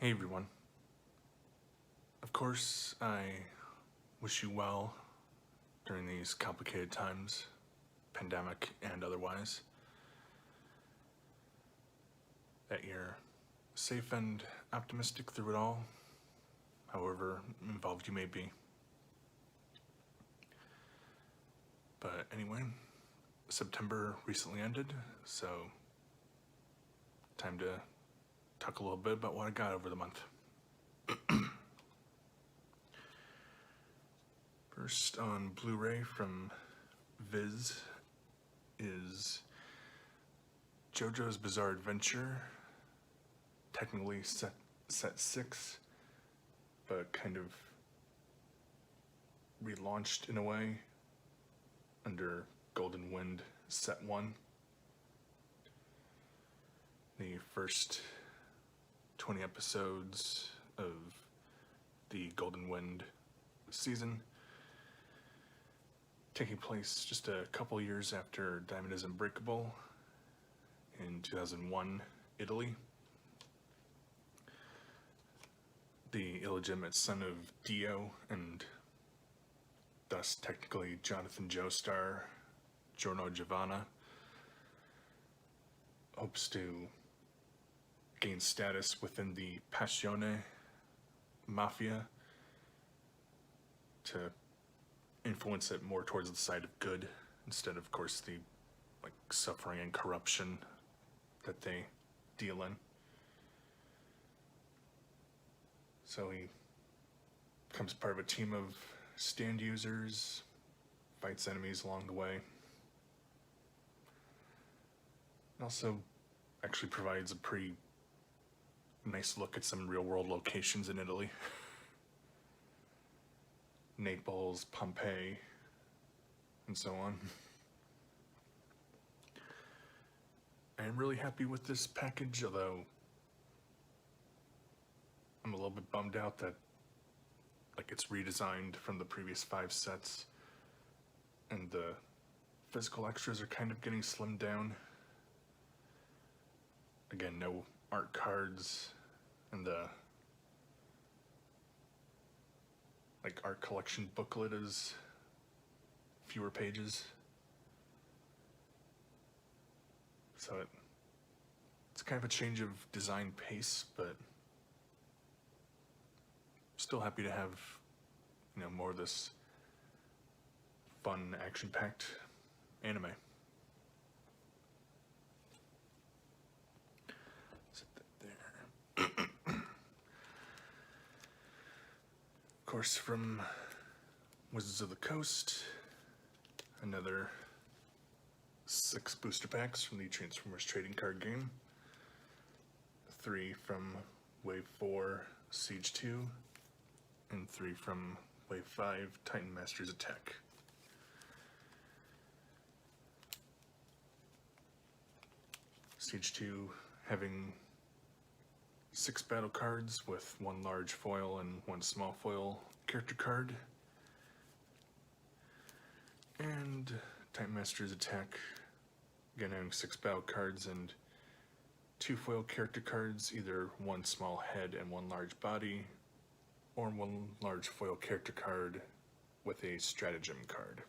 Hey everyone. Of course, I wish you well during these complicated times, pandemic and otherwise. That you're safe and optimistic through it all, however involved you may be. But anyway, September recently ended, so time to talk a little bit about what I got over the month. First on Blu-ray from Viz is JoJo's Bizarre Adventure, technically set 6, but kind of relaunched in a way under Golden Wind set 1. The first 20 episodes of the Golden Wind season, taking place just a couple years after Diamond is Unbreakable in 2001, Italy. The illegitimate son of Dio and thus technically Jonathan Joestar, Giorno Giovanna, hopes to gain status within the Passione Mafia to influence it more towards the side of good instead of course, the suffering and corruption that they deal in. So he becomes part of a team of stand users, fights enemies along the way. It also actually provides a pretty nice look at some real-world locations in Italy. Naples, Pompeii, and so on. I am really happy with this package, although I'm a little bit bummed out that it's redesigned from the previous 5 sets and the physical extras are kind of getting slimmed down. Again, no art cards, and the art collection booklet is fewer pages. So it's kind of a change of design pace, but still happy to have, more of this fun, action-packed anime. Set that there. Of course, from Wizards of the Coast, another 6 booster packs from the Transformers trading card game. 3 from Wave 4 Siege 2, and 3 from Wave 5 Titan Masters Attack. Siege 2 having 6 battle cards with 1 large foil and 1 small foil character card. And Titan Masters Attack, again having 6 battle cards and 2 foil character cards, either 1 small head and 1 large body, or 1 large foil character card with a stratagem card.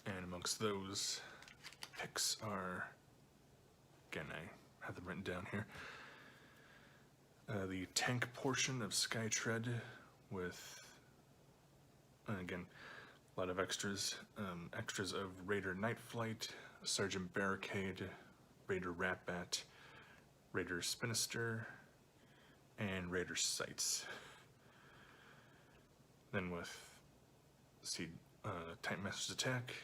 And amongst those picks are, again I have them written down here, the tank portion of Skytread with, again, a lot of extras. Extras of Raider Nightflight, Sergeant Barricade, Raider Ratbat, Raider Spinister, and Raider Sights. Then with Titan Masters Attack,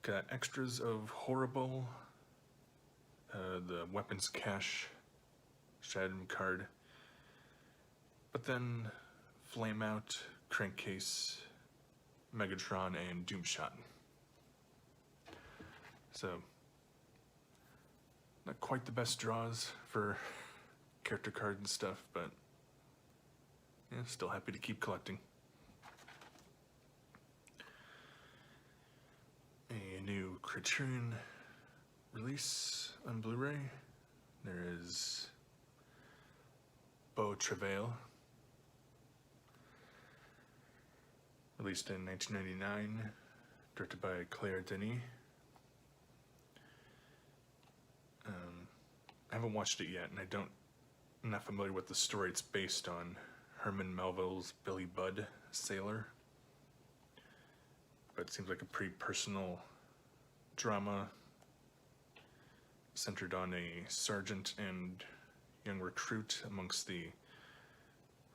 got extras of Horrible, the Weapons Cache stratagem card, but then Flameout, Crankcase, Megatron, and Doomshot. So, not quite the best draws for character cards and stuff, but yeah, still happy to keep collecting. A new Criterion release on Blu-ray, There is Beau Travail, released in 1999, directed by Claire Denis. I haven't watched it yet, and I'm not familiar with the story it's based on. Herman Melville's Billy Budd Sailor. But it seems like a pretty personal drama centered on a sergeant and young recruit amongst the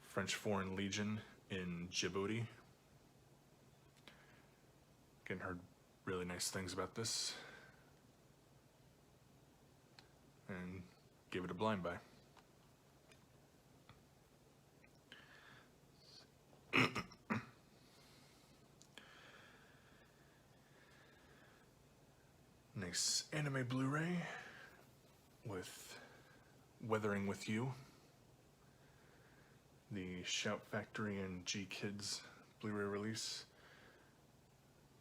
French Foreign Legion in Djibouti. Again, heard really nice things about this, and gave it a blind buy. Nice anime Blu-ray with Weathering with You, the Shout Factory and G-Kids Blu-ray release.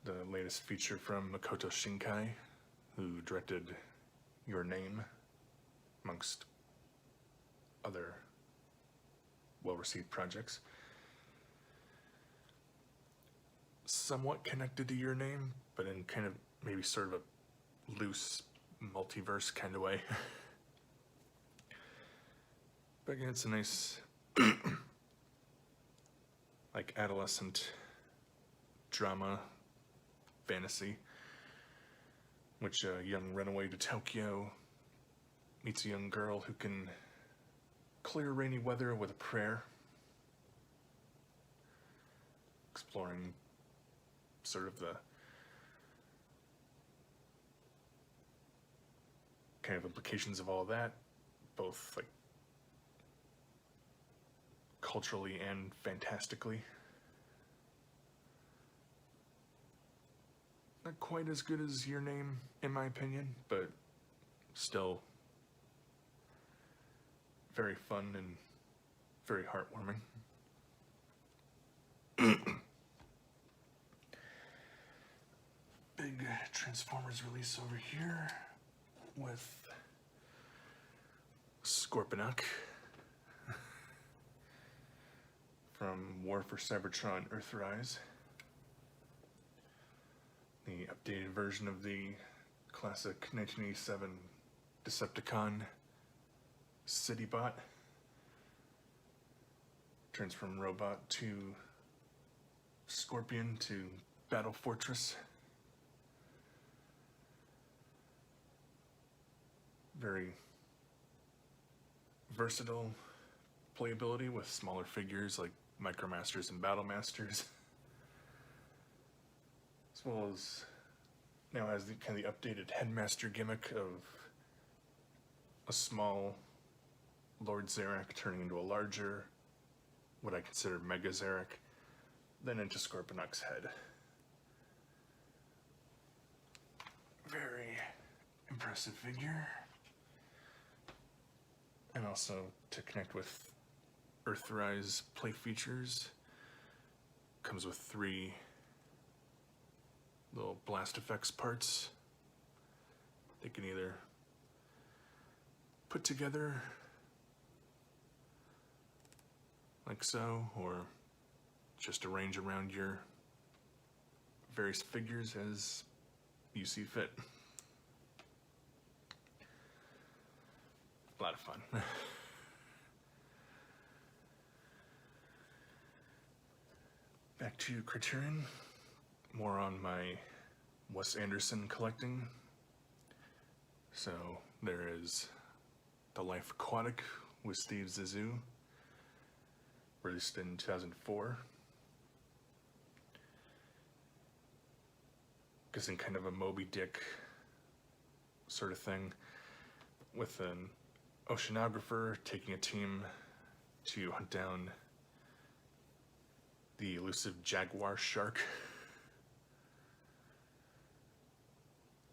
The latest feature from Makoto Shinkai, who directed Your Name, amongst other well-received projects. Somewhat connected to Your Name, but in kind of maybe sort of a loose multiverse kind of way. But again, it's a nice like adolescent drama fantasy, which a young runaway to Tokyo meets a young girl who can clear rainy weather with a prayer, exploring sort of the kind of implications of all of that, both like culturally and fantastically. Not quite as good as Your Name, in my opinion, but still very fun and very heartwarming. Big Transformers release over here with Scorponok from War for Cybertron Earthrise. The updated version of the classic 1987 Decepticon Citybot. Turns from robot to Scorpion to Battle Fortress. Very versatile playability with smaller figures like Micromasters and Battlemasters. As well as now has the kind of the updated Headmaster gimmick of a small Lord Zarak turning into a larger, what I consider Mega Zarak, then into Scorponok's head. Very impressive figure. And also to connect with Earthrise play features, comes with 3 little blast effects parts. They can either put together like so, or just arrange around your various figures as you see fit. A lot of fun. Back to Criterion. More on my Wes Anderson collecting. So there is The Life Aquatic with Steve Zissou, released in 2004. Guessing kind of a Moby Dick sort of thing, with an oceanographer taking a team to hunt down the elusive jaguar shark.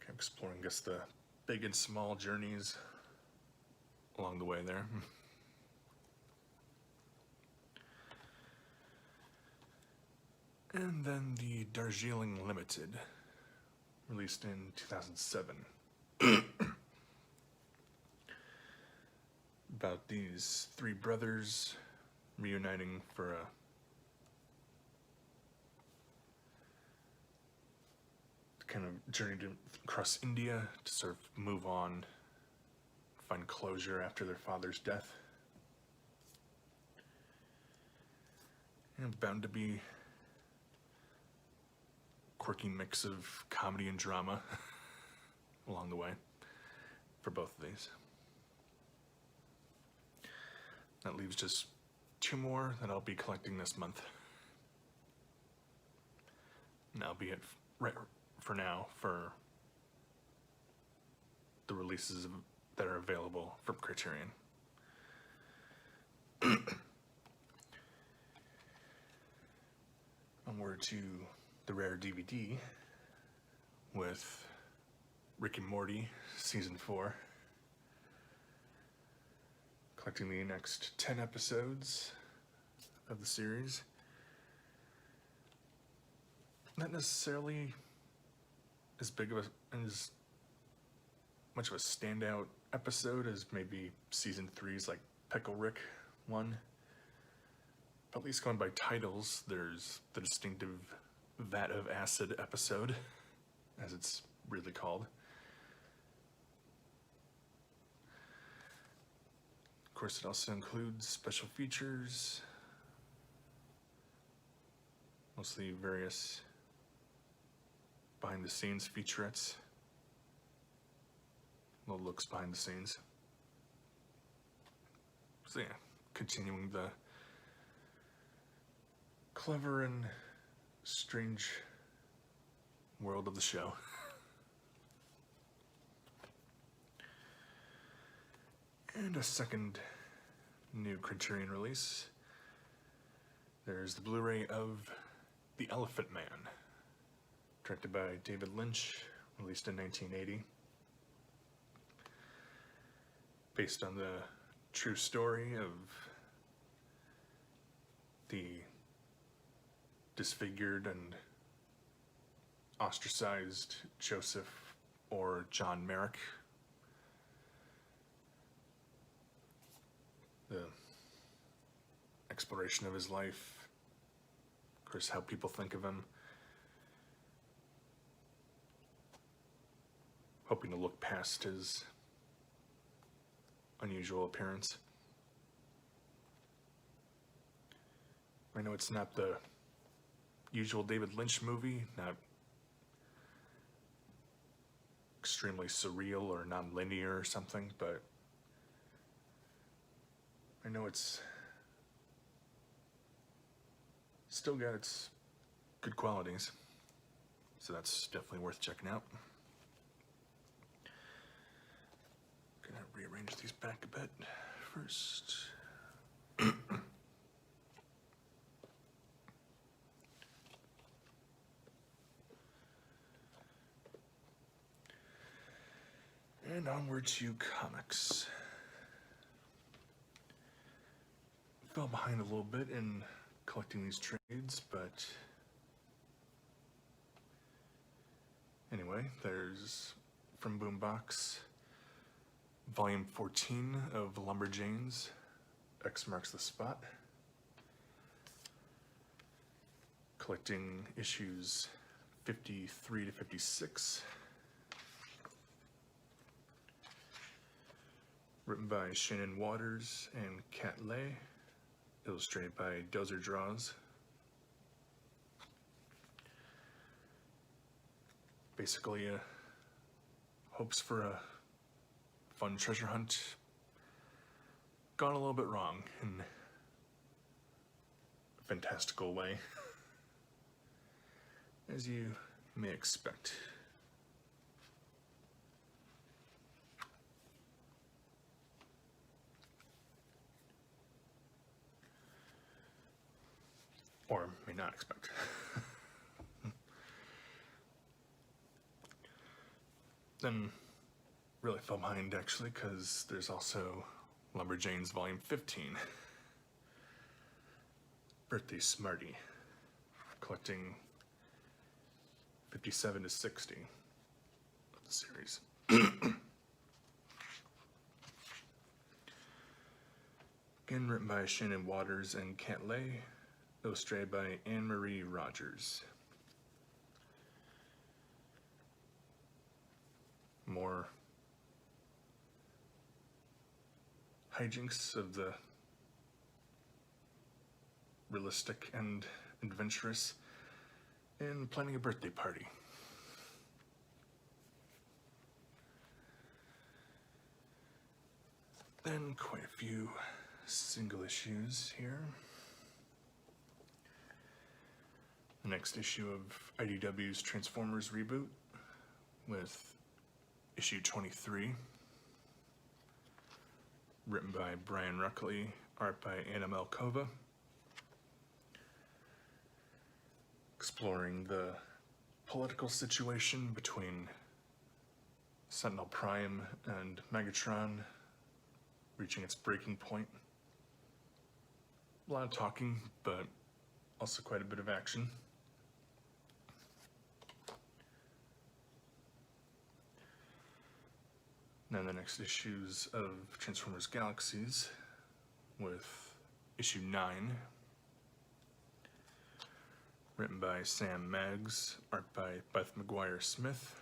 Kind of exploring, I guess, the big and small journeys along the way there. And then the Darjeeling Limited, released in 2007. about these three brothers reuniting for a kind of journey across India to sort of move on, find closure after their father's death. And bound to be quirky mix of comedy and drama along the way for both of these. That leaves just two more that I'll be collecting this month. And that'll be it right for now for the releases that are available from Criterion. Onward to the rare DVD with Rick and Morty Season 4. Collecting the next 10 episodes of the series. Not necessarily as big of as much of a standout episode as maybe Season 3's like Pickle Rick one. At least going by titles, there's the distinctive Vat of Acid episode, as it's really called. Of course, it also includes special features, mostly various behind-the-scenes featurettes, little looks behind the scenes. So yeah, continuing the clever and strange world of the show. And a second new Criterion release. There's the Blu-ray of The Elephant Man, directed by David Lynch, released in 1980. Based on the true story of the disfigured and ostracized Joseph or John Merrick. The exploration of his life, of course, how people think of him. Hoping to look past his unusual appearance. I know it's not the usual David Lynch movie, not extremely surreal or non-linear or something, but I know it's still got its good qualities, so that's definitely worth checking out. Gonna rearrange these back a bit first. And onward to comics. Fell behind a little bit in collecting these trades, but anyway, there's from Boombox, Volume 14 of Lumberjanes, X Marks the Spot. Collecting issues 53 to 56. Written by Shannon Waters and Kat Lay. Illustrated by Dozer Draws. Basically, hopes for a fun treasure hunt gone a little bit wrong in a fantastical way, as you may expect. Or may not expect. Then really fell behind actually, because there's also Lumberjanes Volume 15, Birthday Smarty, collecting 57 to 60 of the series. Again, written by Shannon Waters and Cantlay, illustrated by Anne-Marie Rogers. More hijinks of the realistic and adventurous in planning a birthday party. Then quite a few single issues here. The next issue of IDW's Transformers reboot with issue 23, written by Brian Ruckley, art by Anna Melkova, exploring the political situation between Sentinel Prime and Megatron reaching its breaking point. A lot of talking, but also quite a bit of action. Then the next issues of Transformers Galaxies with issue 9, written by Sam Maggs, art by Beth McGuire Smith,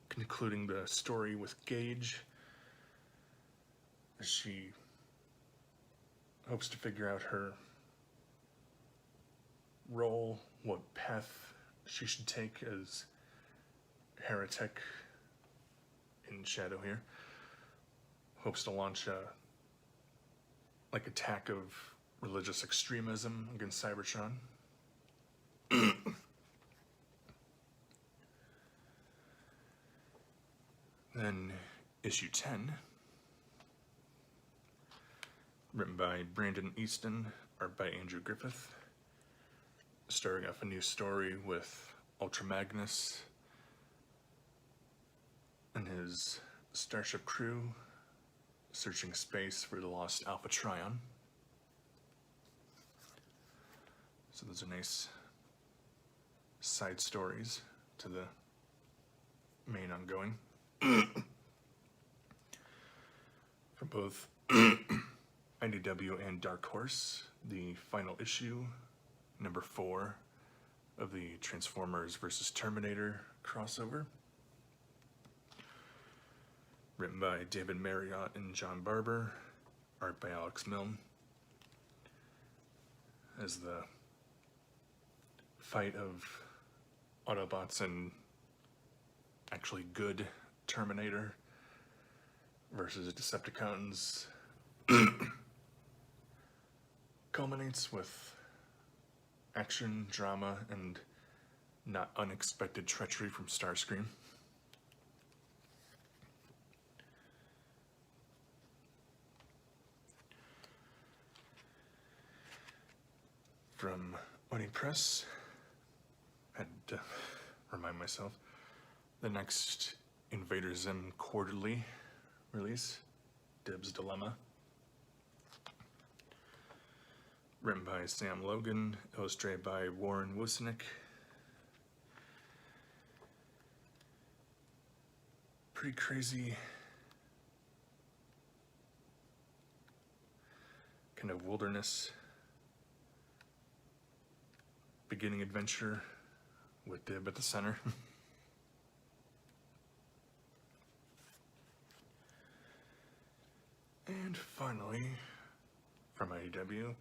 concluding the story with Gage as she hopes to figure out her role, what path she should take as heretic in Shadow here. Hopes to launch a attack of religious extremism against Cybertron. Then issue 10, written by Brandon Easton, art by Andrew Griffith, starting off a new story with Ultra Magnus and his starship crew searching space for the lost Alpha Trion. So those are nice side stories to the main ongoing. For both IDW and Dark Horse, the final issue, number 4 of the Transformers vs. Terminator crossover, written by David Marriott and John Barber, art by Alex Milne, as the fight of Autobots and actually good Terminator versus Decepticons culminates with action, drama, and not unexpected treachery from Starscream. From Oni Press, I had to remind myself, the next Invader Zim quarterly release, Dib's Dilemma, written by Sam Logan, illustrated by Warren Wusnick. Pretty crazy kind of wilderness beginning adventure with Dib at the center. And finally, from IDW,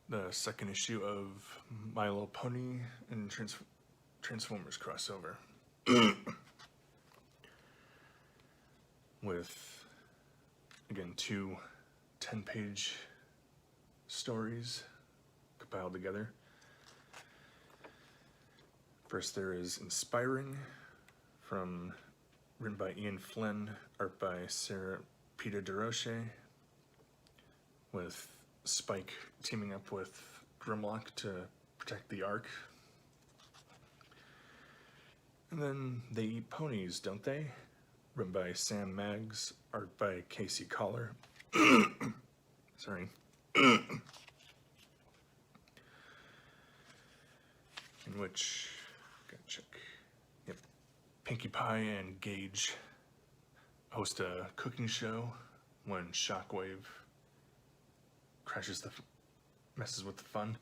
the second issue of My Little Pony and Transformers crossover. With, again, 2 10-page stories compiled together. First there is Inspiring, written by Ian Flynn, art by Sarah Pita DeRoche, with Spike teaming up with Grimlock to protect the Ark. And then They Eat Ponies, Don't They? Written by Sam Maggs, art by Casey Collar. Sorry. In which, gotta check. Yep. Pinkie Pie and Gage host a cooking show when Shockwave messes with the fun.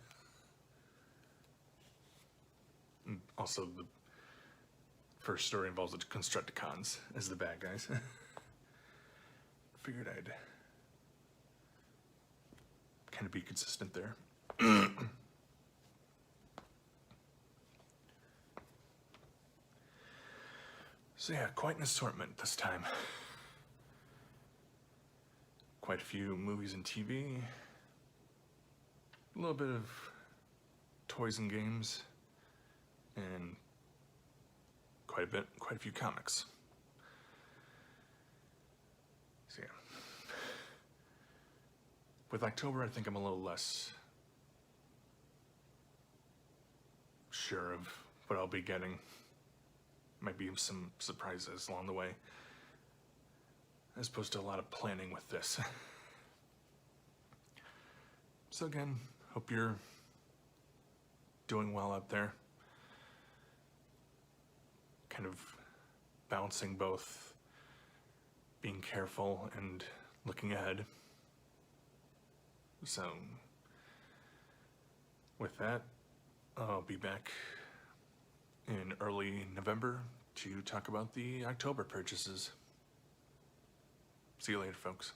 And also, the first story involves the Constructicons as the bad guys. Figured I'd kind of be consistent there. So yeah, quite an assortment this time. Quite a few movies and TV. A little bit of toys and games. And quite a few comics. So yeah. With October, I think I'm a little less sure of what I'll be getting. Might be some surprises along the way, as opposed to a lot of planning with this. So again, hope you're doing well out there. Kind of balancing both being careful and looking ahead. So with that, I'll be back in early November to talk about the October purchases. See you later, folks.